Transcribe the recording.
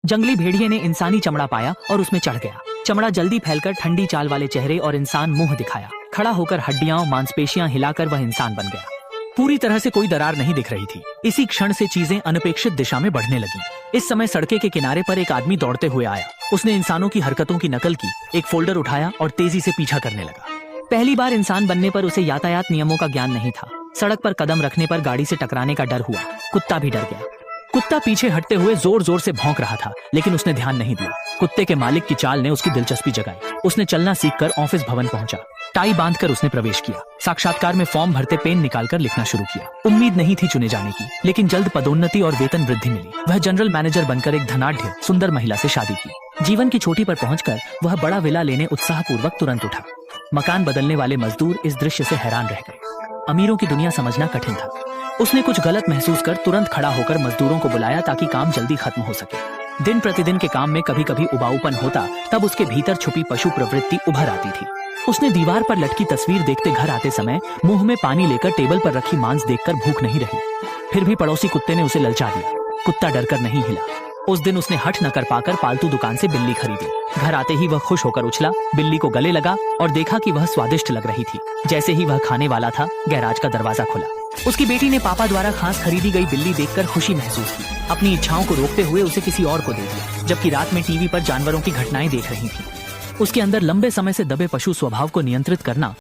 जंगली भेड़िए ने इंसानी चमड़ा पाया और उसमें चढ़ गया। चमड़ा जल्दी फैलकर ठंडी चाल वाले चेहरे और इंसान मुंह दिखाया। खड़ा होकर हड्डियां और मांसपेशियां हिलाकर वह इंसान बन गया। पूरी तरह से कोई दरार नहीं दिख रही थी। इसी क्षण से चीजें अनपेक्षित दिशा में बढ़ने लगीं। इस समय सड़के के किनारे पर एक आदमी दौड़ते हुए आया। उसने इंसानों की हरकतों की नकल की, एक फोल्डर उठाया और तेजी से पीछा करने लगा। पहली बार इंसान बनने पर उसे यातायात नियमों का ज्ञान नहीं था। सड़क पर कदम रखने पर गाड़ी से टकराने का डर हुआ। कुत्ता भी डर गया। कुत्ता पीछे हटते हुए जोर जोर से भौंक रहा था, लेकिन उसने ध्यान नहीं दिया। कुत्ते के मालिक की चाल ने उसकी दिलचस्पी जगाई। उसने चलना सीखकर ऑफिस भवन पहुंचा। टाई बांधकर उसने प्रवेश किया। साक्षात्कार में फॉर्म भरते पेन निकालकर लिखना शुरू किया। उम्मीद नहीं थी चुने जाने की, लेकिन जल्द पदोन्नति और वेतन वृद्धि मिली। वह जनरल मैनेजर बनकर एक धनाढ्य सुंदर महिला से शादी की। जीवन की चोटी पर पहुंचकर वह बड़ा विला लेने उत्साहपूर्वक तुरंत उठा। मकान बदलने वाले मजदूर इस दृश्य से हैरान रह गए। अमीरों की दुनिया समझना कठिन था। उसने कुछ गलत महसूस कर तुरंत खड़ा होकर मजदूरों को बुलाया ताकि काम जल्दी खत्म हो सके। दिन प्रतिदिन के काम में कभी कभी उबाऊपन होता, तब उसके भीतर छुपी पशु प्रवृत्ति उभर आती थी। उसने दीवार पर लटकी तस्वीर देखते घर आते समय मुंह में पानी लेकर टेबल पर रखी मांस देखकर भूख नहीं रही। फिर भी पड़ोसी कुत्ते ने उसे ललचा दिया। कुत्ता डरकर नहीं हिला। उस दिन उसने हठ न कर पाकर पालतू दुकान से बिल्ली खरीदी। घर आते ही वह खुश होकर उछला, बिल्ली को गले लगा और देखा कि वह स्वादिष्ट लग रही थी। जैसे ही वह खाने वाला था, गैराज का दरवाजा खुला। उसकी बेटी ने पापा द्वारा खास खरीदी गई बिल्ली देखकर खुशी महसूस की। अपनी इच्छाओं को रोकते हुए उसे किसी और को दे दिया। जबकि रात में टीवी पर जानवरों की घटनाएं देख रही थी। उसके अंदर लंबे समय से दबे पशु स्वभाव को नियंत्रित करना